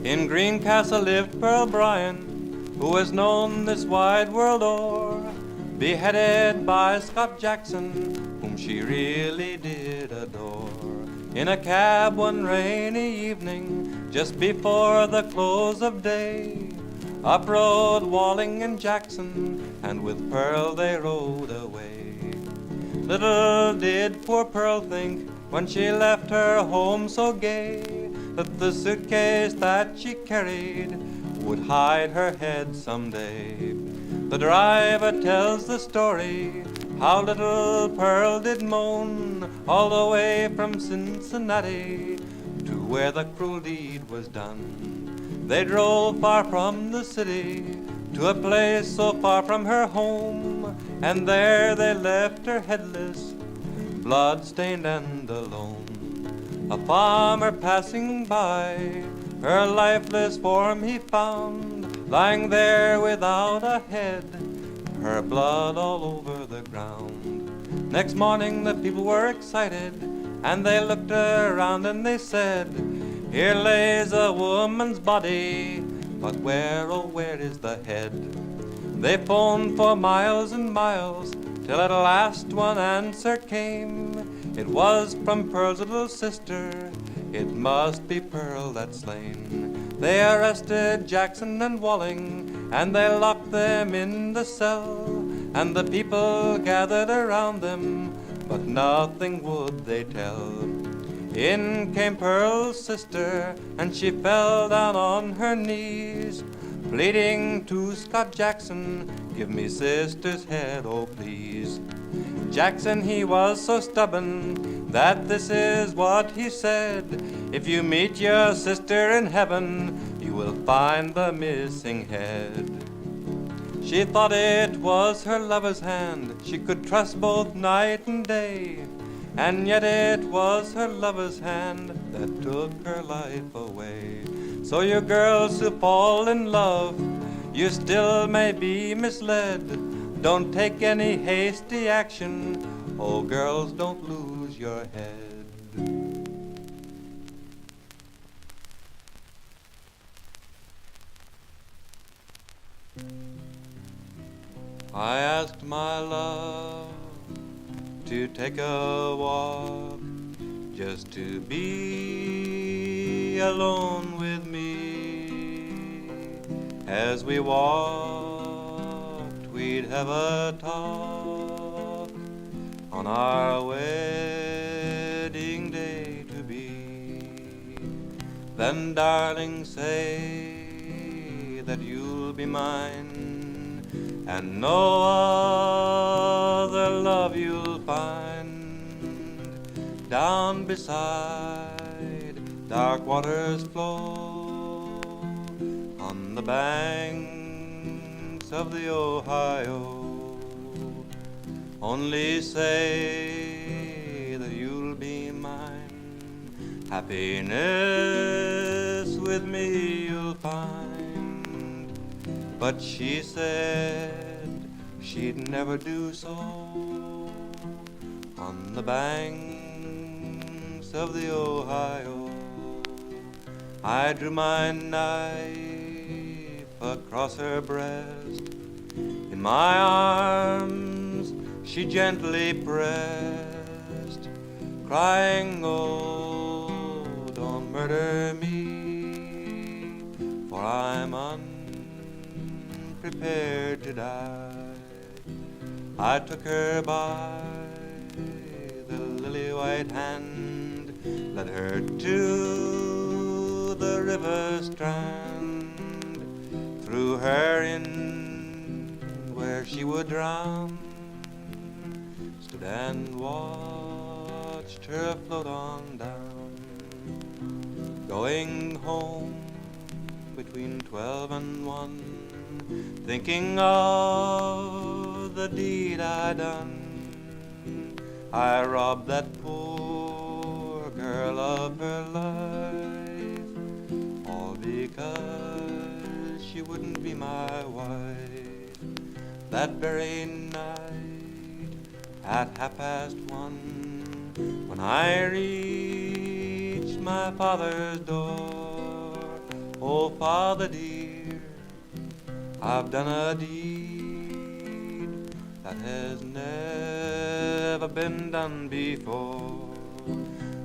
In Greencastle lived Pearl Bryan, who was known this wide world o'er, beheaded by Scott Jackson, whom she really did adore. In a cab one rainy evening, just before the close of day, up rode Walling and Jackson, and with Pearl they rode away. Little did poor Pearl think, when she left her home so gay, that the suitcase that she carried would hide her head someday. The driver tells the story, how little Pearl did moan, all the way from Cincinnati to where the cruel deed was done. They drove far from the city to a place so far from her home, and there they left her headless, blood-stained and alone. A farmer passing by, her lifeless form he found, lying there without a head, her blood all over the ground. Next morning the people were excited, and they looked around and they said, here lays a woman's body, but where, oh where is the head? They phoned for miles and miles, till at last one answer came. It was from Pearl's little sister, it must be Pearl that's slain. They arrested Jackson and Walling, and they locked them in the cell, and the people gathered around them, but nothing would they tell. In came Pearl's sister, and she fell down on her knees, pleading to Scott Jackson, give me sister's head, oh please. Jackson, he was so stubborn that this is what he said, if you meet your sister in heaven, you will find the missing head. She thought it was her lover's hand, she could trust both night and day, and yet it was her lover's hand that took her life away. So you girls who fall in love, you still may be misled. Don't take any hasty action, oh girls, don't lose your head. I asked my love to take a walk, just to be alone with me. As we walked, we'd have a talk on our wedding day to be. Then, darling, say that you'll be mine, and no other love you'll find. Down beside dark waters flow, on the banks of the Ohio. Only say that you'll be mine. Happiness with me you'll find. But she said she'd never do so. On the banks of the Ohio, I drew my knife across her breast. In my arms she gently pressed, crying, oh, don't murder me, for I'm unprepared to die. I took her by the lily-white hand, led her to the river strand, threw her in where she would drown, stood and watched her float on down. Going home between 12 and 1, thinking of the deed I done. I robbed that poor girl of her life, all because she wouldn't be my wife. That very night at 1:30, When I reached my father's door, oh, Father dear, I've done a deed that has never been done before.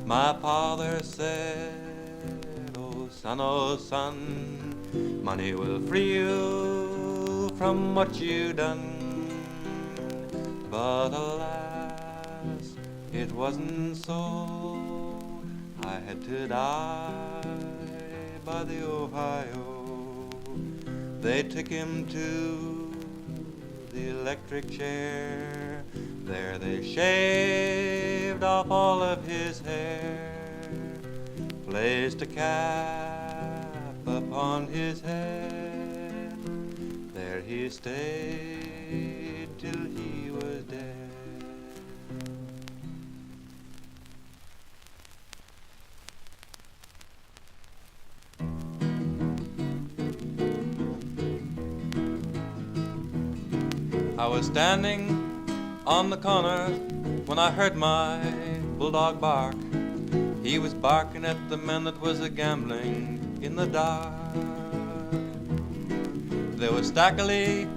My father said, oh son, money will free you from what you've done. But alas, it wasn't so. I had to die by the Ohio. They took him to the electric chair. There they shaved off all of his hair, placed a cap upon his head. There he stayed till he was dead. I was standing on the corner when I heard my bulldog bark. He was barking at the men that was a-gambling in the dark. There was Stackley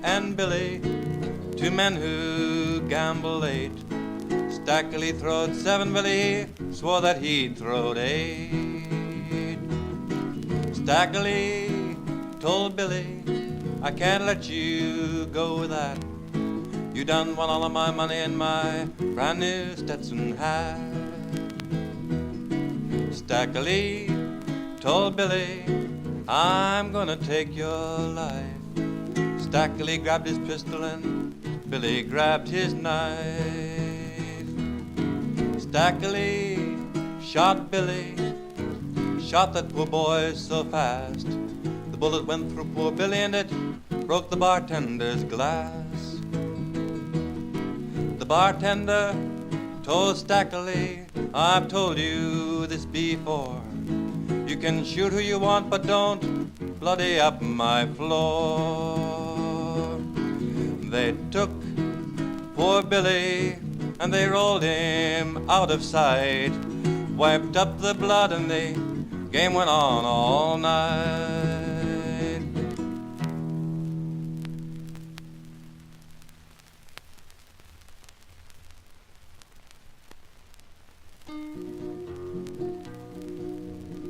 and Billy, two men who gambled late. Stackley throwed 7, Billy swore that he'd throwed 8. Stackley told Billy, I can't let you go with that. You done won all of my money and my brand new Stetson hat. Stackley told Billy, I'm gonna take your life. Stackley grabbed his pistol and Billy grabbed his knife. Stackley shot Billy, shot that poor boy so fast. The bullet went through poor Billy and it broke the bartender's glass. The bartender told Stackley, I've told you this before. You can shoot who you want, but don't bloody up my floor. They took poor Billy and they rolled him out of sight, wiped up the blood and the game went on all night.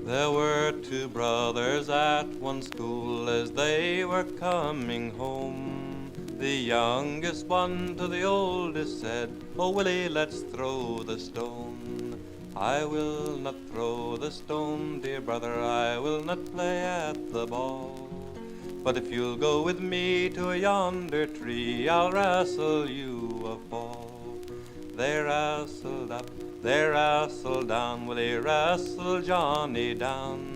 There were 2 brothers at one school as they were coming home. The youngest one to the oldest said, Oh, Willie, let's throw the stone. I will not throw the stone, dear brother, I will not play at the ball. But if you'll go with me to yonder tree, I'll wrestle you a fall. They wrestled up, they wrestled down, Willie wrestled Johnny down.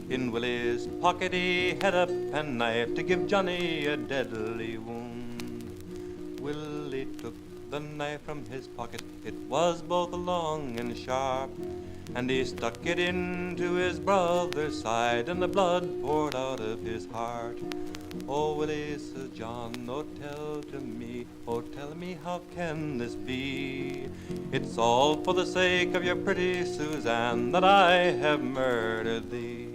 In Willie's pocket he had a penknife to give Johnny a deadly wound. Willie took the knife from his pocket, it was both long and sharp, and he stuck it into his brother's side, and the blood poured out of his heart. Oh, Willie, says John, oh, tell to me, oh, tell me how can this be? It's all for the sake of your pretty Suzanne that I have murdered thee.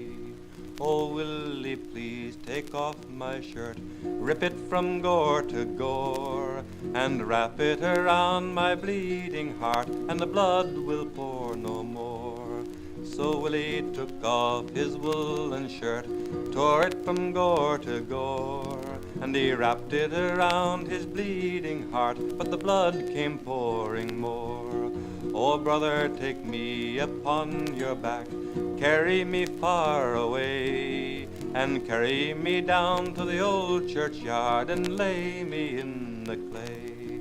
Oh, Willie, please take off my shirt, rip it from gore to gore, and wrap it around my bleeding heart, and the blood will pour no more. So Willie took off his woolen shirt, tore it from gore to gore, and he wrapped it around his bleeding heart, but the blood came pouring more. Oh, brother, take me upon your back, carry me far away, and carry me down to the old churchyard, and lay me in the clay,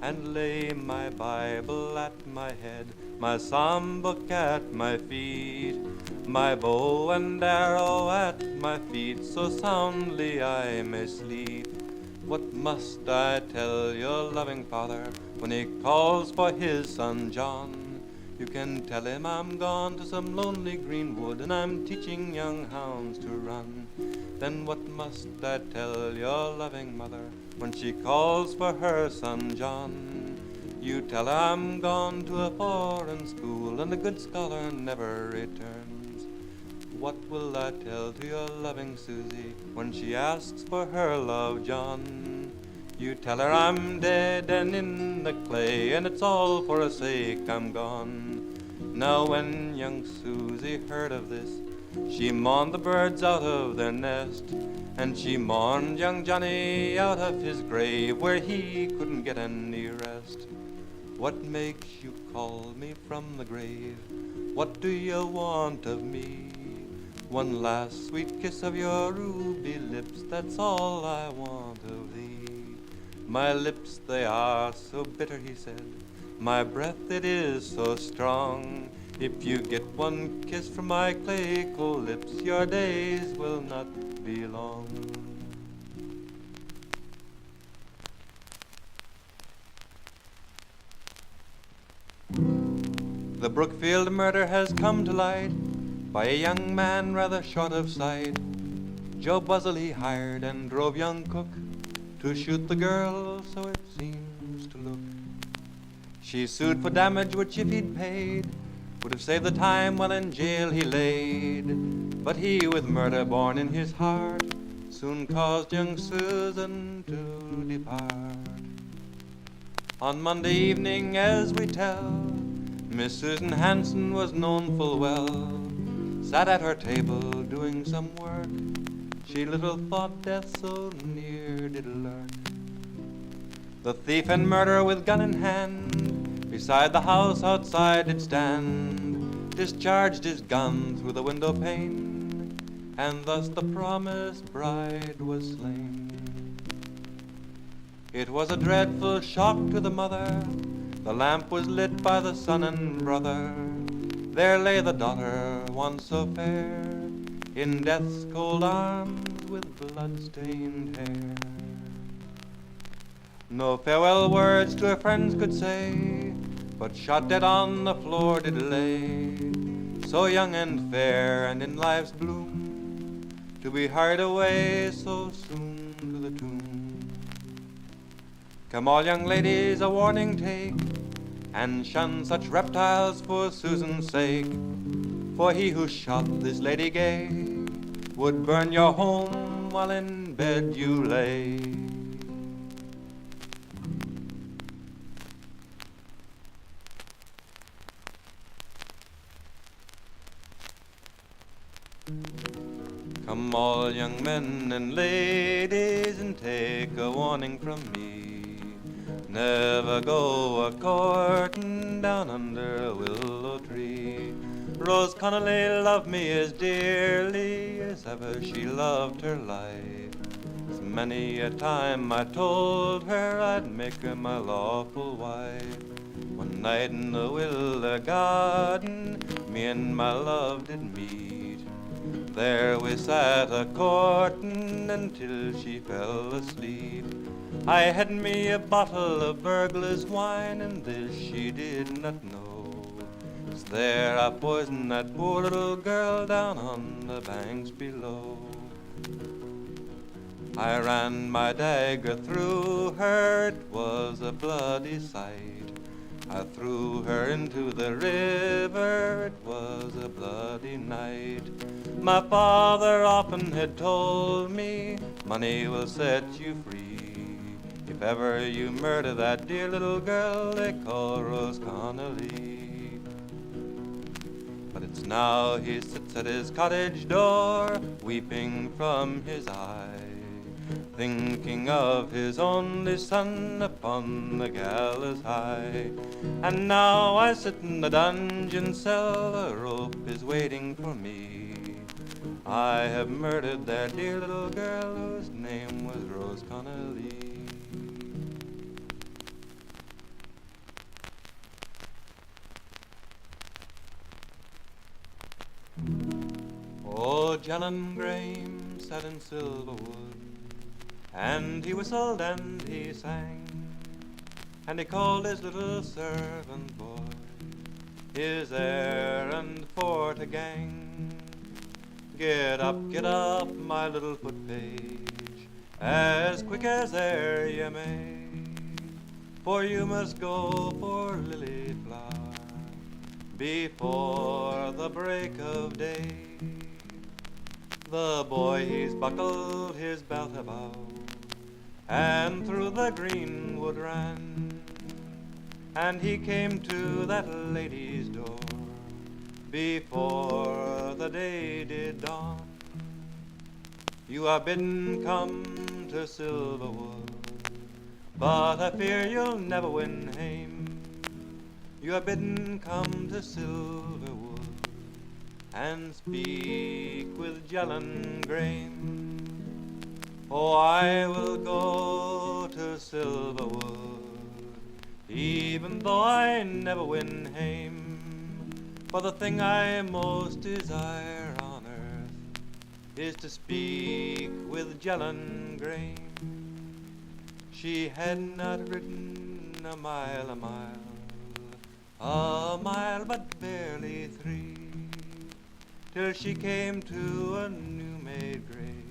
and lay my Bible at my head, my psalm book at my feet, my bow and arrow at my feet, so soundly I may sleep. What must I tell your loving father when he calls for his son John? You can tell him I'm gone to some lonely green wood, and I'm teaching young hounds to run. Then what must I tell your loving mother when she calls for her son John? You tell her I'm gone to a foreign school and a good scholar never returns. What will I tell to your loving Susie when she asks for her love, John? You tell her I'm dead and in the clay, and it's all for her sake I'm gone. Now when young Susie heard of this, she mourned the birds out of their nest, and she mourned young Johnny out of his grave where he couldn't get any rest. What makes you call me from the grave? What do you want of me? One last sweet kiss of your ruby lips, that's all I want of thee. My lips, they are so bitter, he said, my breath, it is so strong. If you get one kiss from my clay cold lips, your days will not be long. The Brookfield murder has come to light by a young man rather short of sight. Joe Buzzell he hired and drove young Cook to shoot the girl, so it seems to look. She sued for damage which if he'd paid would have saved the time while in jail he laid. But he with murder born in his heart soon caused young Susan to depart. On Monday evening, as we tell, Miss Susan Hanson was known full well, sat at her table doing some work. She little thought death so near did lurk. The thief and murderer with gun in hand beside the house outside did stand, discharged his gun through the window pane, and thus the promised bride was slain. It was a dreadful shock to the mother. The lamp was lit by the son and brother. There lay the daughter, once so fair, in death's cold arms with blood-stained hair. No farewell words to her friends could say, but shot dead on the floor did lay, so young and fair and in life's bloom, to be hurried away so soon to the tomb. Come all young ladies, a warning take, and shun such reptiles for Susan's sake, for he who shot this lady gay would burn your home while in bed you lay. Come all young men and ladies and take a warning from me. Never go a-courtin' down under a willow tree. Rose Connolly loved me as dearly as ever she loved her life. As many a time I told her I'd make her my lawful wife. One night in the willow garden, me and my love did meet. There we sat a-courtin' until she fell asleep. I had me a bottle of burglar's wine, and this she did not know. 'Cause there I poisoned that poor little girl down on the banks below. I ran my dagger through her, it was a bloody sight. I threw her into the river, it was a bloody night. My father often had told me, money will set you free. If ever you murder that dear little girl they call Rose Connolly. But it's now he sits at his cottage door, weeping from his eye, thinking of his only son upon the gallows high. And now I sit in the dungeon cell, a rope is waiting for me. I have murdered that dear little girl whose name was Rose Connolly. Oh, Jellin Graham sat in Silverwood, and he whistled and he sang, and he called his little servant boy, his errand for to gang. Get up, my little foot page, as quick as e'er you may, for you must go, poor lily flower, before the break of day. The boy, he's buckled his belt about, and through the greenwood ran, and he came to that lady's door before the day did dawn. You are bidden come to Silverwood, but I fear you'll never win hame. You are bidden come to Silverwood and speak with Jellin Graham. Oh, I will go to Silverwood, even though I never win hame. For the thing I most desire on earth is to speak with Jellin Graham. She had not ridden a mile, but barely 3, till she came to a new-made grave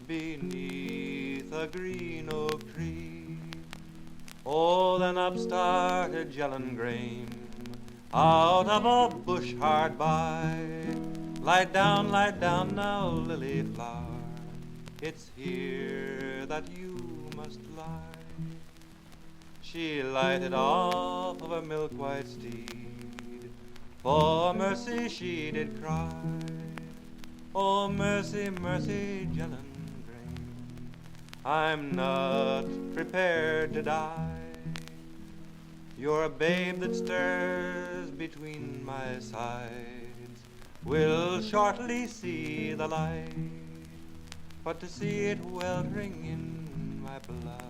beneath a green oak tree. Oh, then up started Jellin Graham out of a bush hard by. Light down now, lily flower, it's here that you must lie. She lighted off of a milk-white steed, for mercy she did cry. Oh, mercy, mercy, Jellin Graham, I'm not prepared to die. You're a babe that stirs between my sides, will shortly see the light, but to see it weltering in my blood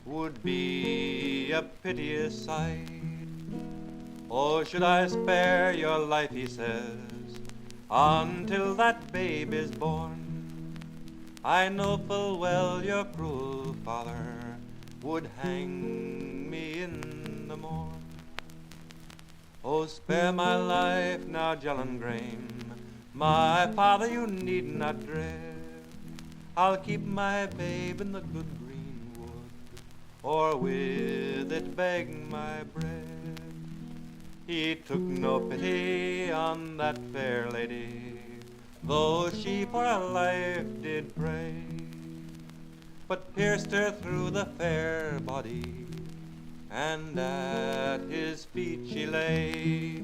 would be a piteous sight. Oh, should I spare your life, he says, until that babe is born? I know full well your cruel father would hang me in the morn. Oh, spare my life now, Jellin Graham, my father you need not dread. I'll keep my babe in the good greenwood, or with it beg my bread. He took no pity on that fair lady, though she for her life did pray, but pierced her through the fair body, and at his feet she lay.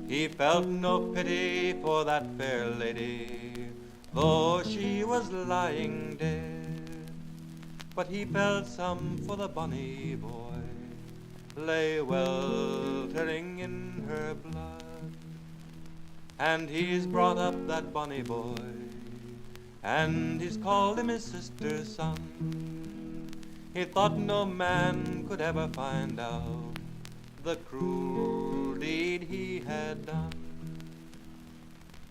He felt no pity for that fair lady, though she was lying dead, but he felt some for the bonny boy, lay weltering in her blood. And he's brought up that bonny boy, and he's called him his sister's son. He thought no man could ever find out the cruel deed he had done,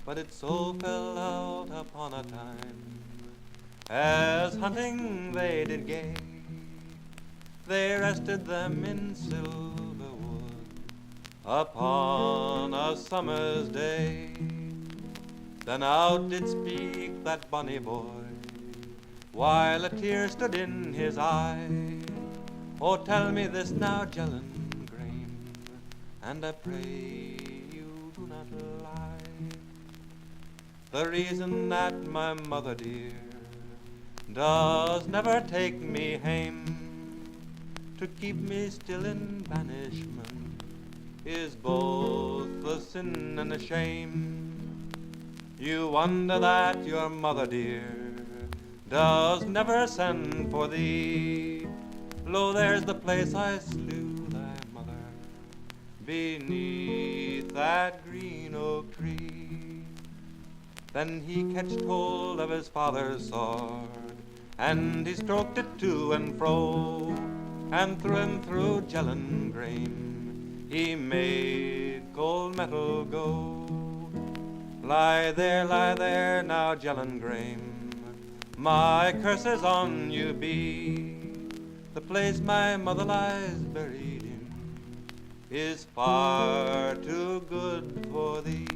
but it so fell out upon a time, as hunting they did gay, they rested them in Silverwood upon a summer's day. Then out did speak that bonny boy, while a tear stood in his eye. Oh, tell me this now, Jellin Graham, and I pray you do not lie. The reason that my mother dear does never take me hame, to keep me still in banishment, is both a sin and a shame. You wonder that your mother dear does never send for thee. Lo, there's the place I slew thy mother, beneath that green oak tree. Then he catched hold of his father's sword, and he stroked it to and fro, and through Jellin Graham he made cold metal go. Lie there now, Jellin Graham, my curses on you be. The place my mother lies buried in is far too good for thee.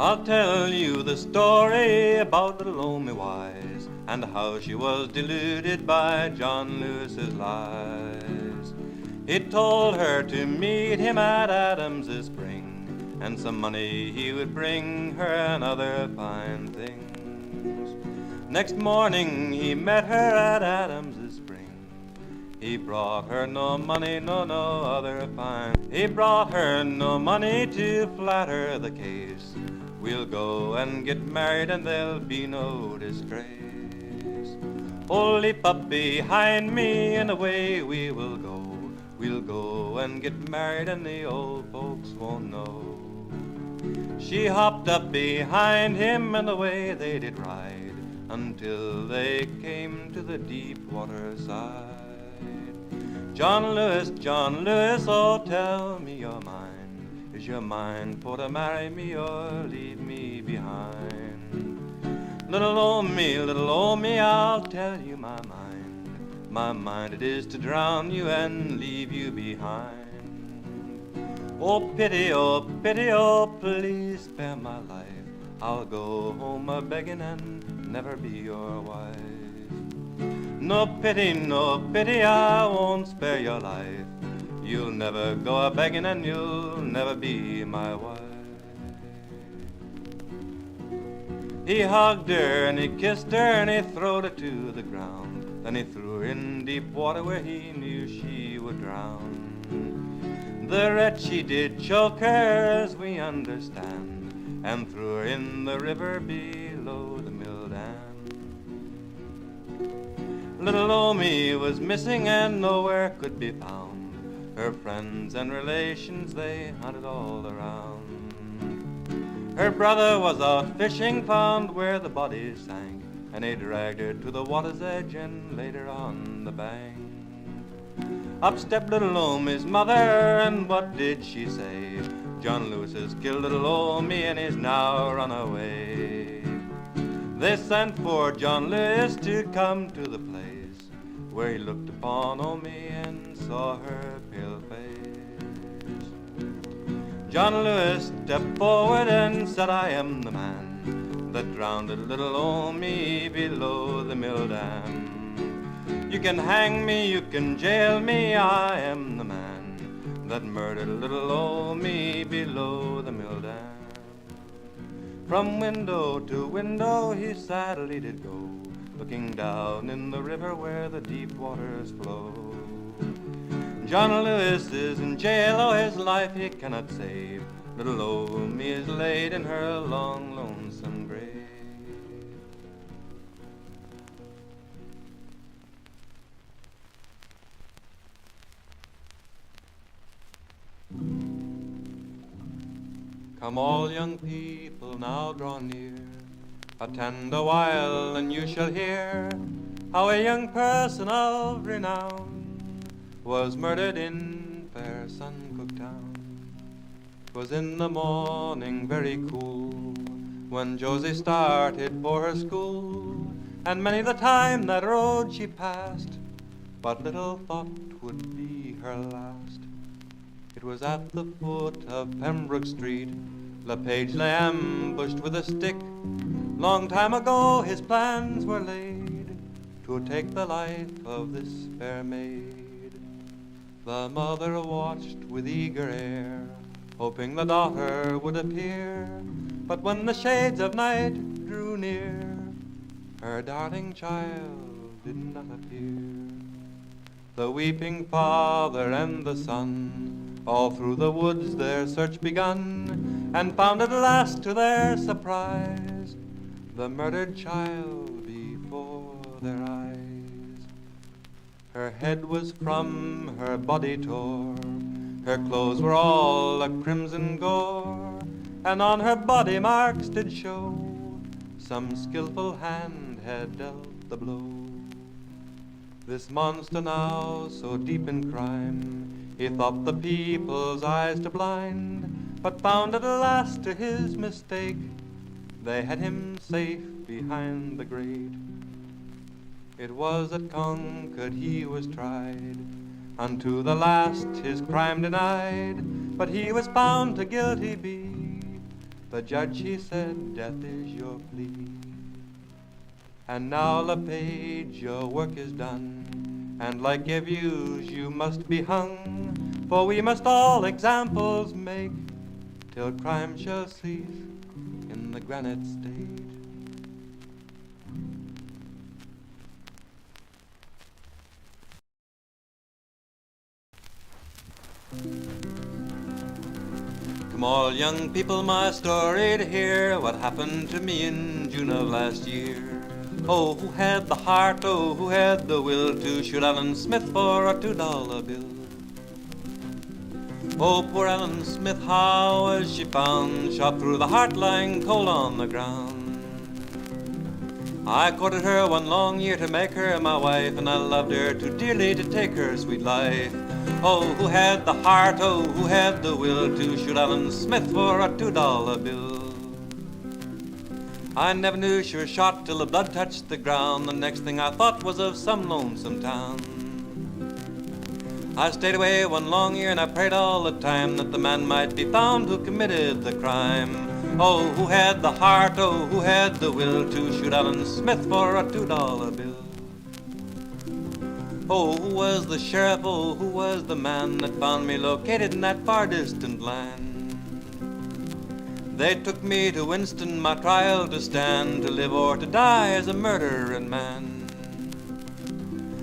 I'll tell you the story about little Omi Wise and how she was deluded by John Lewis's lies. He told her to meet him at Adams's spring, and some money he would bring her and other fine things. Next morning he met her at Adams's spring. He brought her no money, no other fine. He brought her no money to flatter the case. We'll go and get married and there'll be no disgrace. Oh, leap up behind me and away we will go. We'll go and get married and the old folks won't know. She hopped up behind him and away they did ride until they came to the deep water side. John Lewis, oh tell me your mind. Is your mind for to marry me or leave me behind? Little Omi, I'll tell you my mind. My mind it is to drown you and leave you behind. Oh pity, oh please spare my life. I'll go home a-begging and never be your wife. No pity, I won't spare your life. You'll never go a-begging and you'll never be my wife. He hugged her and he kissed her and he throwed her to the ground. Then he threw her in deep water where he knew she would drown. The wretch he did choke her as we understand, and threw her in the river below the mill dam. Little Omi was missing and nowhere could be found. Her friends and relations, they hunted all around. Her brother was out fishing, found where the body sank, and he dragged her to the water's edge and laid her on the bank. Up stepped little Omi's mother, and what did she say? John Lewis has killed little Omi and is now run away. They sent for John Lewis to come to the place where he looked upon Omi and saw her pale face. John Lewis stepped forward and said, I am the man that drowned little Omi below the mill dam. You can hang me, you can jail me, I am the man that murdered little Omi below the mill dam. From window to window he sadly did go, looking down in the river where the deep waters flow. John Lewis is in jail, oh his life he cannot save. Little Omi is laid in her long lonesome grave. Come all young people now draw near, attend a while and you shall hear how a young person of renown was murdered in fair Suncook town. 'Twas in the morning very cool when Josie started for her school, and many the time that road she passed, but little thought 'twould be her last. It was at the foot of Pembroke Street, LePage lay ambushed with a stick. Long time ago his plans were laid to take the life of this fair maid. The mother watched with eager air, hoping the daughter would appear. But when the shades of night drew near, her darling child did not appear. The weeping father and the son all through the woods their search begun, and found at last to their surprise the murdered child before their eyes. Her head was from her body tore, her clothes were all a crimson gore, and on her body marks did show some skillful hand had dealt the blow. This monster now so deep in crime, he thought the people's eyes to blind, but found at last to his mistake they had him safe behind the grate. It was at Concord he was tried, unto the last his crime denied, but he was found to guilty be, The judge, he said, death is your plea. And now, LePage, your work is done, and like your views you must be hung, for we must all examples make, till crime shall cease in the granite state. Come all young people, my story to hear, what happened to me in June of last year. Oh, who had the heart, oh, who had the will to shoot Alan Smith for a $2 bill? Oh, poor Alan Smith, how was she found? Shot through the heart, lying cold on the ground. I courted her one long year to make her my wife, and I loved her too dearly to take her sweet life. Oh, who had the heart, oh, who had the will to shoot Alan Smith for a $2 bill? I never knew she was shot till the blood touched the ground. The next thing I thought was of some lonesome town. I stayed away one long year and I prayed all the time that the man might be found who committed the crime. Oh, who had the heart, oh, who had the will to shoot Alan Smith for a $2 bill? Oh, who was the sheriff, oh, who was the man that found me located in that far distant land? They took me to Winston, my trial to stand, to live or to die as a murdering man.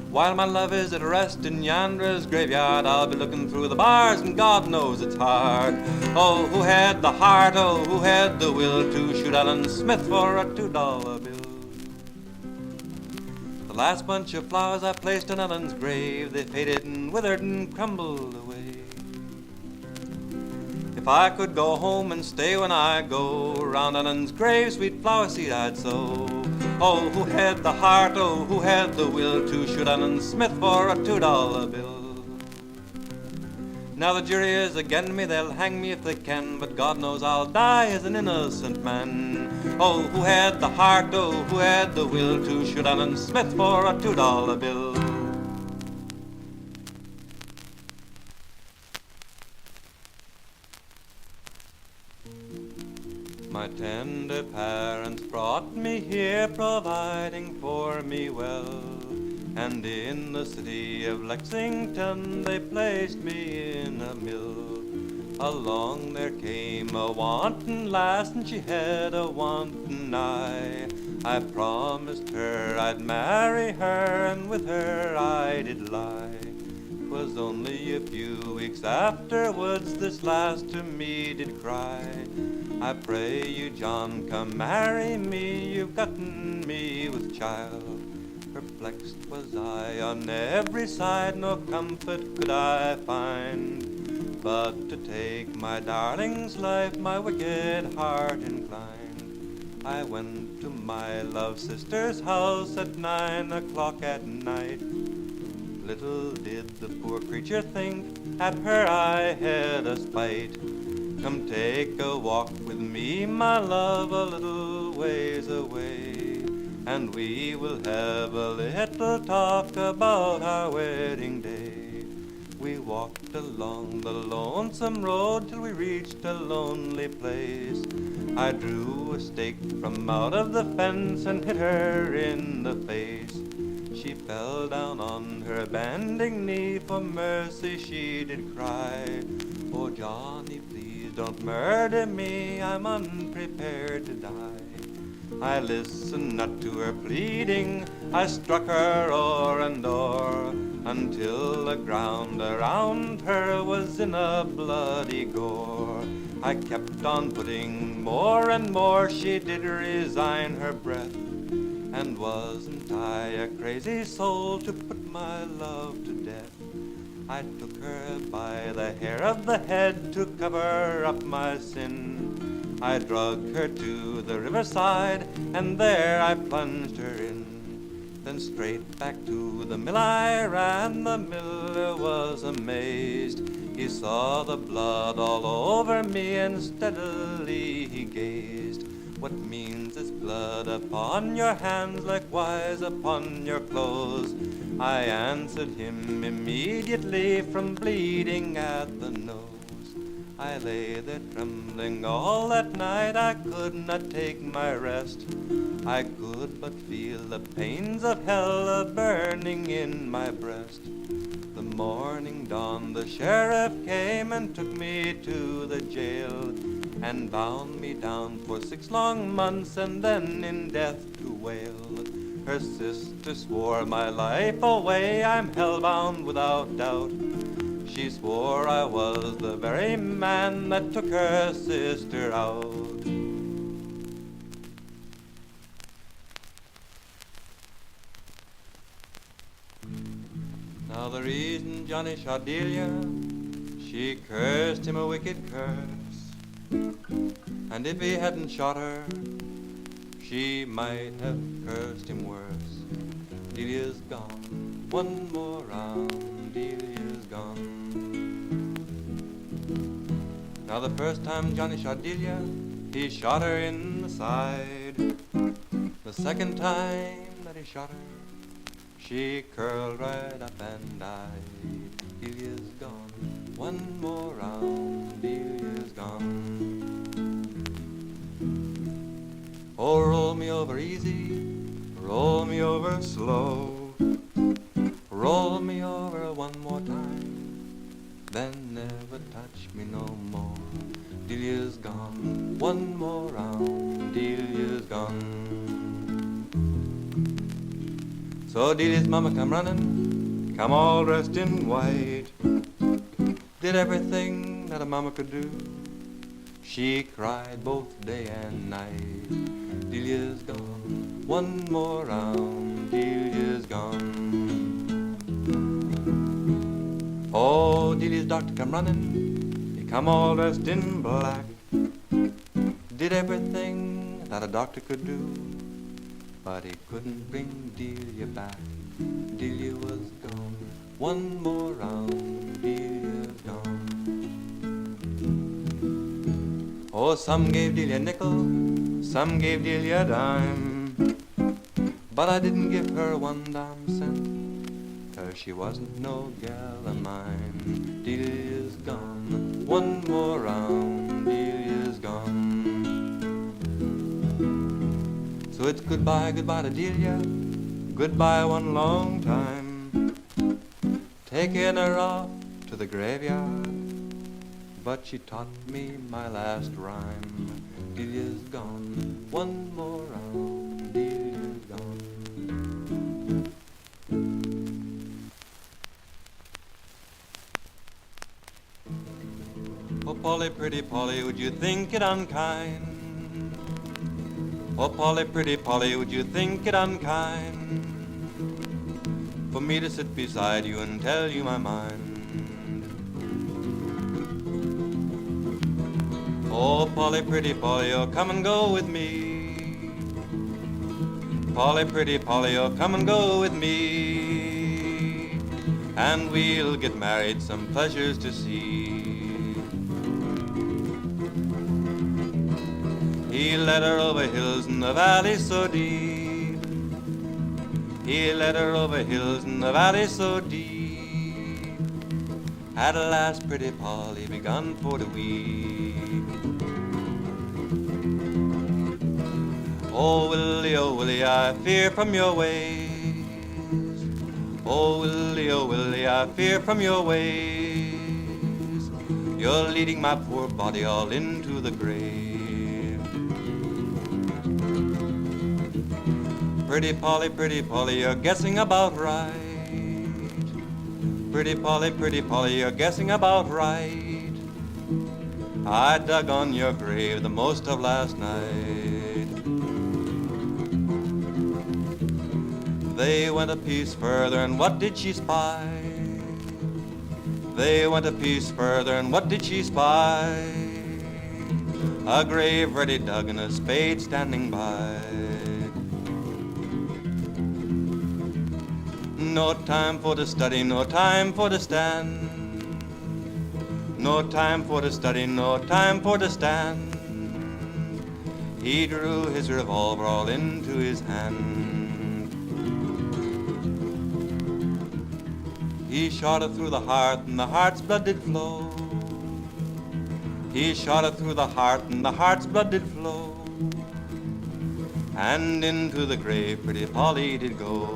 While my love is at rest in yonder's graveyard, I'll be looking through the bars, and God knows it's hard. Oh, who had the heart, oh, who had the will to shoot Alan Smith for a $2 bill? The last bunch of flowers I placed on Alan's grave, they faded and withered and crumbled away. If I could go home and stay when I go, round Alan's grave sweet flower seed I'd sow. Oh, who had the heart, oh, who had the will to shoot Alan Smith for a $2 bill? Now the jury is against me, they'll hang me if they can, but God knows I'll die as an innocent man. Oh, who had the heart, oh, who had the will to shoot Alan Smith for a $2 bill? My tender parents brought me here, providing for me well, and in the city of Lexington they placed me in a mill. Along there came a wanton lass, and she had a wanton eye. I promised her I'd marry her, and with her I did lie. 'Twas only a few weeks afterwards this lass to me did cry, I pray you, John, come marry me, you've gotten me with child. Perplexed was I on every side, no comfort could I find, but to take my darling's life my wicked heart inclined. I went to my love sister's house at 9 o'clock at night. Little did the poor creature think at her I had a spite. Come take a walk with me, my love, a little ways away, and we will have a little talk about our wedding day. We walked along the lonesome road till we reached a lonely place. I drew a stake from out of the fence and hit her in the face. She fell down on her bending knee, for mercy she did cry. Oh, Johnny, please don't murder me, I'm unprepared to die. I listened not to her pleading, I struck her o'er and o'er, until the ground around her was in a bloody gore. I kept on putting more and more, she did resign her breath. And wasn't I a crazy soul to put my love to death? I took her by the hair of the head to cover up my sin. I drug her to the riverside, and there I plunged her in. Then straight back to the mill I ran, the miller was amazed. He saw the blood all over me, and steadily he gazed. What means this blood upon your hands, likewise upon your clothes? I answered him immediately, from bleeding at the nose. I lay there trembling all that night, I could not take my rest. I could but feel the pains of hell a-burning in my breast. The morning dawned, the sheriff came and took me to the jail, and bound me down for 6 long months, and then in death to wail. Her sister swore my life away, I'm hellbound without doubt. She swore I was the very man that took her sister out. Now the reason Johnny shot Delia, she cursed him a wicked curse. And if he hadn't shot her, she might have cursed him worse. Delia's gone, one more round, Delia's gone. Now the first time Johnny shot Delia, he shot her in the side. The second time that he shot her, she curled right up and died. Delia's gone, one more round, Delia's gone. Oh, roll me over easy, roll me over slow, roll me over one more time, then never touch me no more. Delia's gone, one more round, Delia's gone. So Delia's mama come running, come all dressed in white, did everything that a mama could do. She cried both day and night. Delia's gone, one more round, Delia's gone. Oh, Delia's doctor come running, he come all dressed in black, did everything that a doctor could do, but he couldn't bring Delia back. Delia was gone, one more round, Delia's gone. Oh, some gave Delia a nickel, some gave Delia a dime, but I didn't give her 1 damn cent, 'cause she wasn't no gal of mine. Delia's gone, one more round, Delia's gone. So it's goodbye, goodbye to Delia, goodbye one long time, taking her off to the graveyard, but she taught me my last rhyme. Delia's gone, one more round, Delia's gone. Oh, Polly, pretty Polly, would you think it unkind? Oh, Polly, pretty Polly, would you think it unkind for me to sit beside you and tell you my mind? Oh, Polly, pretty Polly, oh, come and go with me. Polly, pretty Polly, oh, come and go with me, and we'll get married, some pleasures to see. He led her over hills and the valleys so deep. He led her over hills and the valleys so deep. At last, pretty Polly begun for to weep. Oh, Willie, I fear from your ways. Oh, Willie, I fear from your ways. You're leading my poor body all into the grave. Pretty Polly, you're guessing about right. Pretty Polly, you're guessing about right. I dug on your grave the most of last night. They went a piece further, and what did she spy? They went a piece further, and what did she spy? A grave ready dug and a spade standing by. No time for to study, no time for to stand. No time for to study, no time for to stand. He drew his revolver all into his hand. He shot her through the heart, and the heart's blood did flow. He shot it through the heart, and the heart's blood did flow, and into the grave pretty Polly did go.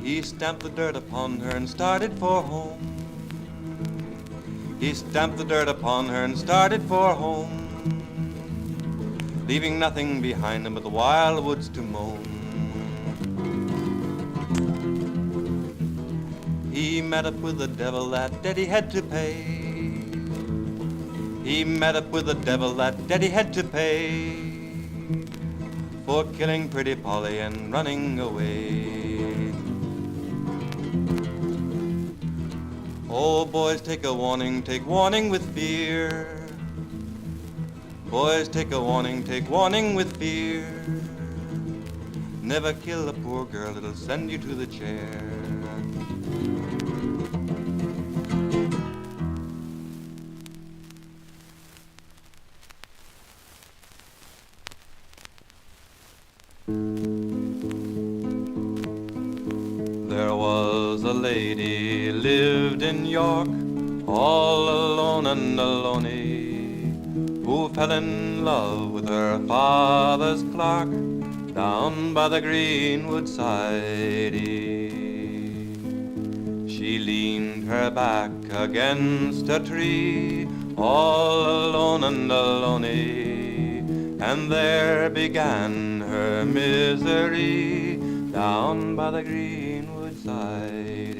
He stamped the dirt upon her and started for home. He stamped the dirt upon her and started for home, leaving nothing behind him but the wild woods to moan. He met up with the devil, that debt he had to pay. He met up with the devil, that debt he had to pay, for killing pretty Polly and running away. Oh, boys, take warning with fear. Boys, take warning with fear. Never kill a poor girl, it'll send you to the chair. There was a lady lived in York, all alone and aloney, who fell in love with her father's clerk down by the greenwood side. She leaned her back against a tree, all alone and aloney, and there began her misery down by the greenwood side.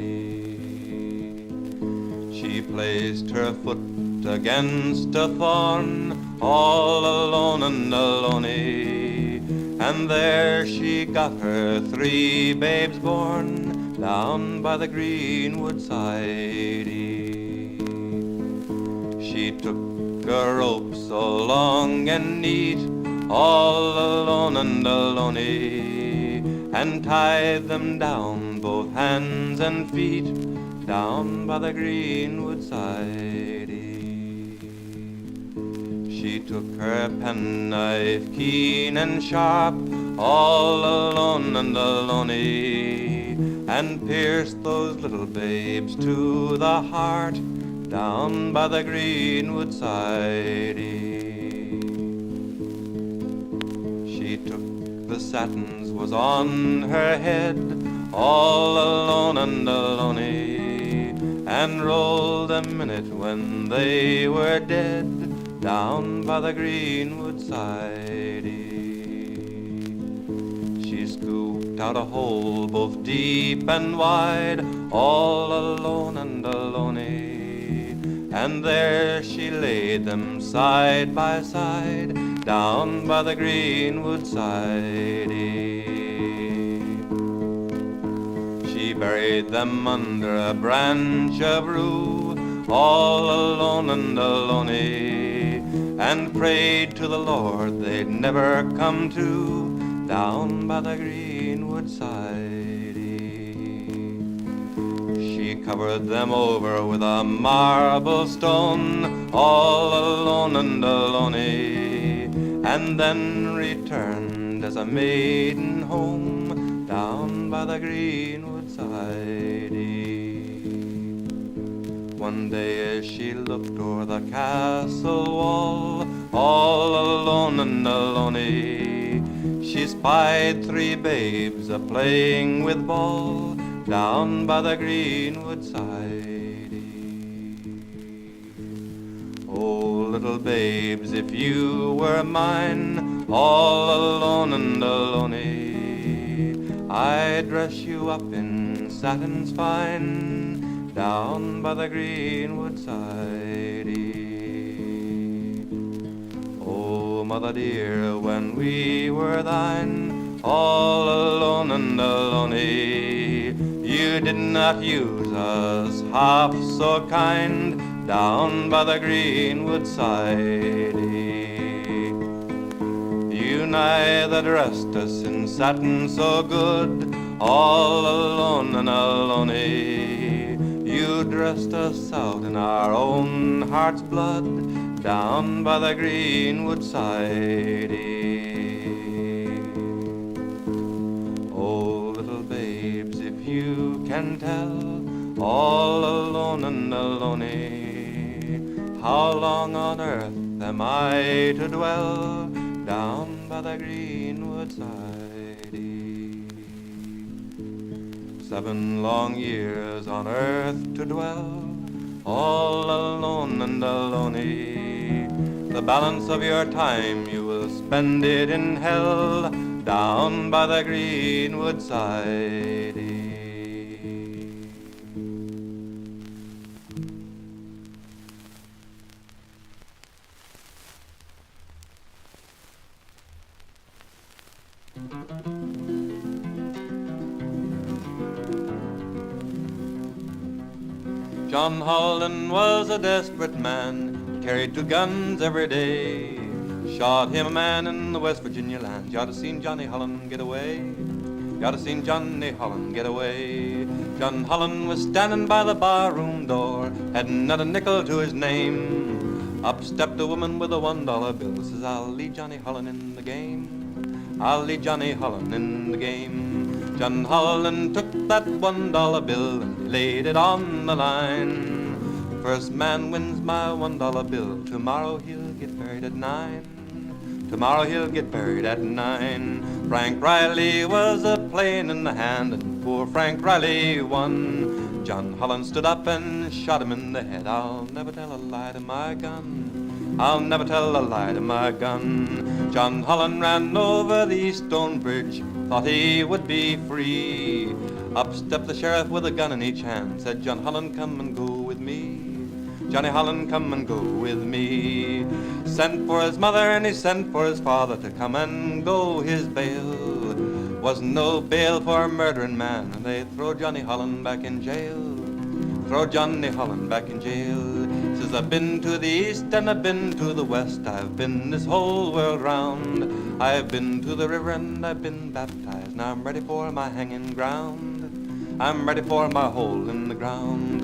She placed her foot against a thorn, all alone and aloney, and there she got her 3 babes born down by the greenwood side. She took a rope so long and neat, all alone and aloney, and tied them down, both hands and feet, down by the greenwood side. She took her penknife keen and sharp, all alone and aloney, and pierced those little babes to the heart, down by the greenwood side. She took the satins was on her head, all alone and aloney, and rolled them in it when they were dead, down by the greenwood side. She scooped out a hole both deep and wide, all alone and aloney, and there she laid them side by side, down by the greenwood side. She buried them under a branch of rue, all alone and aloney, and prayed to the Lord they'd never come to, down by the greenwood side. She covered them over with a marble stone, all alone and aloney, and then returned as a maiden home, down by the greenwood side. One day as she looked o'er the castle wall, all alone and aloney, she spied 3 babes a-playing with ball, down by the greenwood side. Oh, little babes, if you were mine, all alone and aloney, I'd dress you up in satins fine, down by the greenwood side. Oh, mother dear, when we were thine, all alone and aloney, you did not use us half so kind, down by the greenwood side. You neither dressed us in satin so good, all alone and aloney, you dressed us out in our own heart's blood, down by the greenwood side. Oh, little babes, if you can tell, all alone and alone. How long on earth am I to dwell down by the greenwood side? 7 long years on earth to dwell, all alone and alone. The balance of your time you will spend it in hell, down by the greenwood side. John Holland was a desperate man, carried 2 guns every day. Shot him a man in the West Virginia lands. You ought to seen Johnny Holland get away. You ought to seen Johnny Holland get away. John Holland was standing by the barroom door, hadn't not a nickel to his name. Up stepped a woman with a $1 bill. Says, I'll lead Johnny Holland in the game. I'll lead Johnny Holland in the game. John Holland took that $1 bill and he laid it on the line. First man wins my $1 bill. Tomorrow he'll get buried at 9. Tomorrow he'll get buried at 9. Frank Riley was a playing in the hand, and poor Frank Riley won. John Holland stood up and shot him in the head. I'll never tell a lie to my gun. I'll never tell a lie to my gun. John Holland ran over the stone bridge, thought he would be free. Up stepped the sheriff with a gun in each hand, said, John Holland, come and go with me. Johnny Holland, come and go with me. Sent for his mother and he sent for his father to come and go his bail. Wasn't no bail for a murdering man, and they throw Johnny Holland back in jail. Throw Johnny Holland back in jail. Says, I've been to the east and I've been to the west. I've been this whole world round. I've been to the river and I've been baptized. Now I'm ready for my hanging ground. I'm ready for my hole in the ground.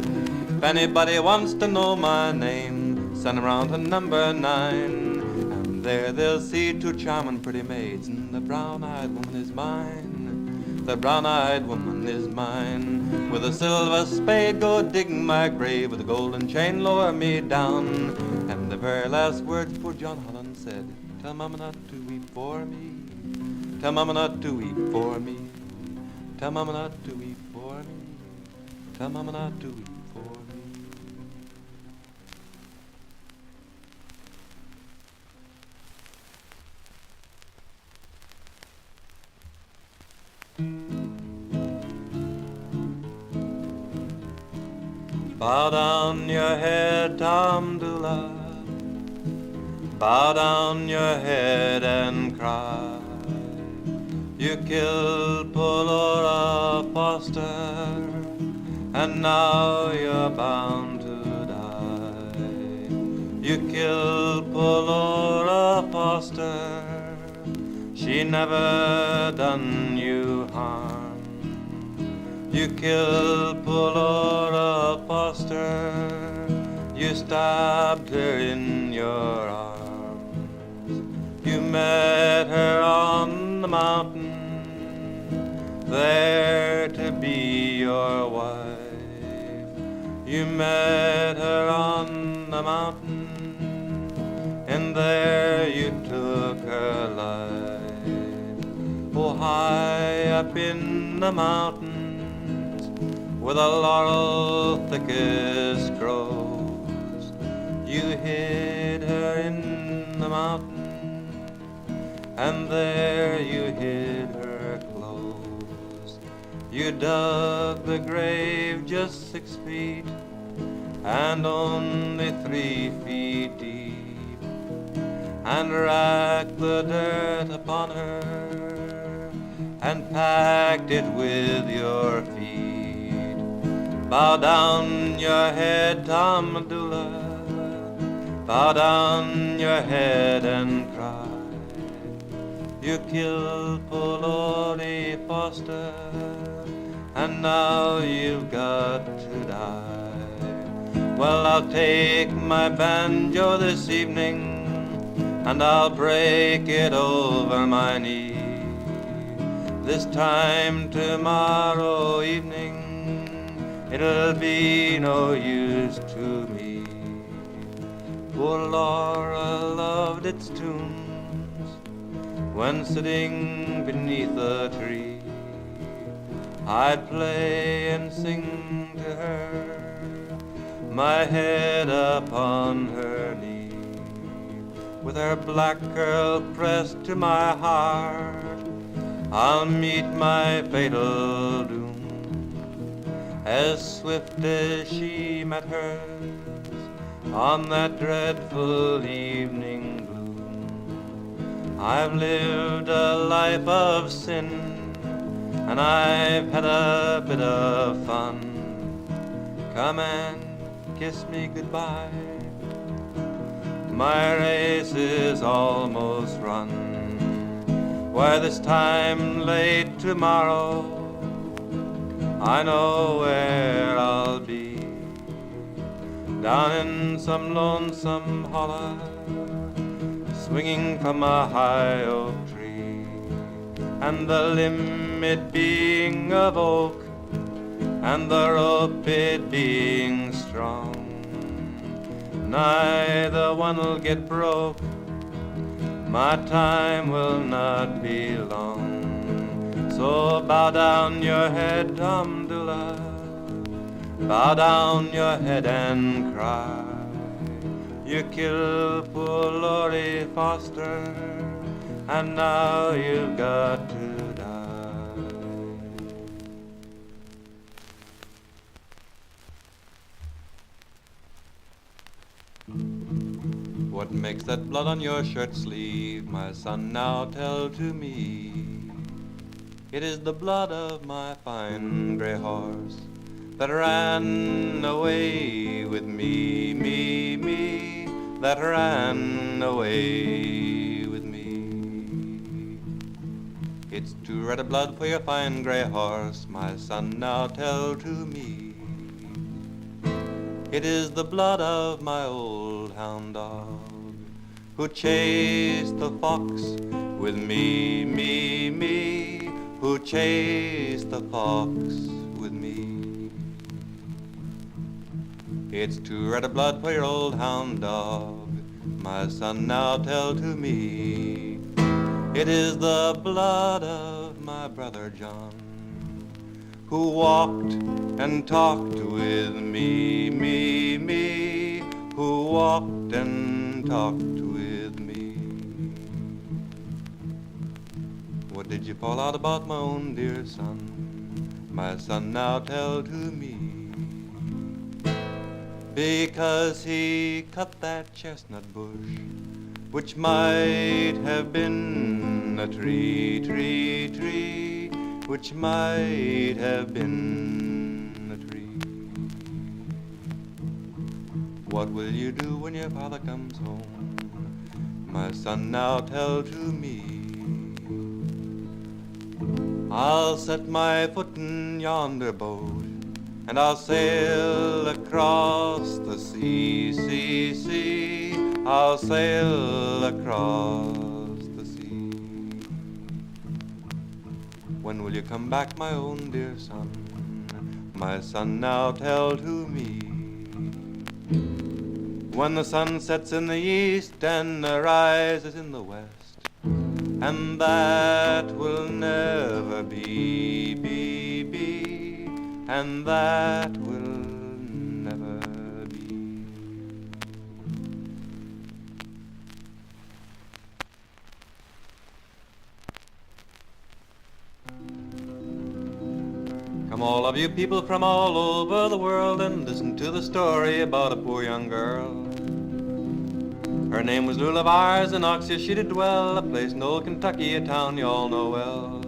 If anybody wants to know my name, send them round to number 9. And there they'll see 2 charming pretty maids, and the brown-eyed woman is mine. The brown-eyed woman is mine. With a silver spade go dig my grave, with a golden chain lower me down. And the very last words poor John Holland said, tell mama not to weep for me. Tell mama not to weep for me. Tell mama not to weep for me. Tell mama not to weep for me. Bow down your head, Tom Dula. Bow down your head and cry. You killed poor Laura Foster, and now you're bound to die. You killed poor Laura Foster. She never done you harm. You killed poor Laura Foster. You stabbed her in your arms. You met her on the mountain, there to be your wife. You met her on the mountain, and there you took her life. Oh, high up in the mountains, where the laurel thickest grows, you hid her in the mountain, and there you hid her clothes. You dug the grave just 6 feet, and only 3 feet deep, and racked the dirt upon her, and packed it with your feet. Bow down your head, Tom Dula. Bow down your head and cry. You killed poor Lordy Foster, and now you've got to die. Well, I'll take my banjo this evening, and I'll break it over my knee. This time tomorrow evening, it'll be no use to me. Poor Laura loved its tunes when sitting beneath a tree. I'd play and sing to her, my head upon her knee, with her black curl pressed to my heart. I'll meet my fatal doom as swift as she met hers on that dreadful evening gloom. I've lived a life of sin, and I've had a bit of fun. Come and kiss me goodbye, my race is almost run. Why, this time late tomorrow, I know where I'll be, down in some lonesome hollow, swinging from a high oak tree, and the limb it being of oak, and the rope it being strong. Neither one'll get broke, my time will not be long. So bow down your head, Amdullah, bow down your head and cry. You killed poor Laurie Foster, and now you've got to die. What makes that blood on your shirt sleeve, my son, now tell to me? It is the blood of my fine gray horse that ran away with me, me, that ran away with me. It's too red a blood for your fine gray horse, my son, now tell to me. It is the blood of my old hound dog who chased the fox with me, me, who chased the fox with me. It's too red a blood for your old hound dog, my son, now tell to me. It is the blood of my brother John, who walked and talked with me, me, who walked and talked with me. What did you fall out about, my own dear son? My son, now tell to me. Because he cut that chestnut bush, which might have been a tree, which might have been a tree. What will you do when your father comes home? My son, now tell to me. I'll set my foot in yonder boat, and I'll sail across the sea, sea. I'll sail across the sea. When will you come back, my own dear son? My son, now tell to me. When the sun sets in the east and rises in the west, and that will never be, and that will never be. Come all of you people from all over the world and listen to the story about a poor young girl. Her name was Lula Vars, in Oxia she did dwell, a place in old Kentucky, a town you all know well.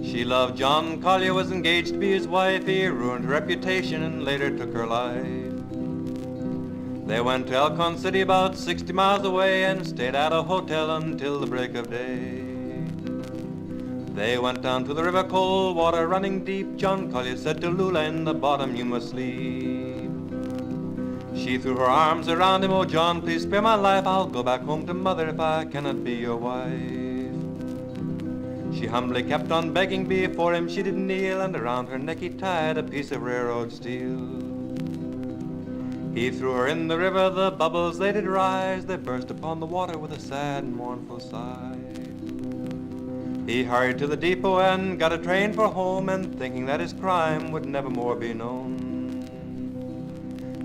She loved John Collier, was engaged to be his wife. He ruined her reputation and later took her life. They went to Elkhorn City, about 60 miles away, and stayed at a hotel until the break of day. They went down to the river, cold water running deep. John Collier said to Lula, in the bottom you must sleep. She threw her arms around him, oh John, please spare my life. I'll go back home to mother if I cannot be your wife. She humbly kept on begging before him, she did kneel, and around her neck he tied a piece of railroad steel. He threw her in the river, the bubbles they did rise, they burst upon the water with a sad and mournful sigh. He hurried to the depot and got a train for home, and thinking that his crime would never more be known.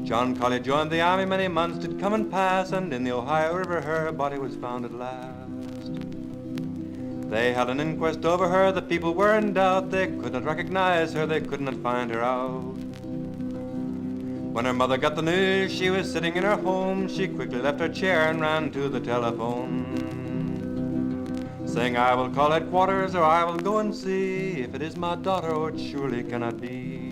John Colley joined the army, many months did come and pass, and in the Ohio River her body was found at last. They held an inquest over her, the people were in doubt, they could not recognize her, they could not find her out. When her mother got the news she was sitting in her home, she quickly left her chair and ran to the telephone, saying, I will call headquarters, or I will go and see if it is my daughter, or it surely cannot be.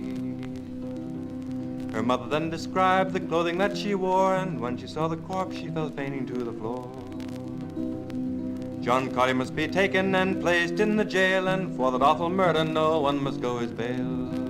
Her mother then described the clothing that she wore, and when she saw the corpse she fell fainting to the floor. John Colley must be taken and placed in the jail, and for that awful murder no one must go his bail.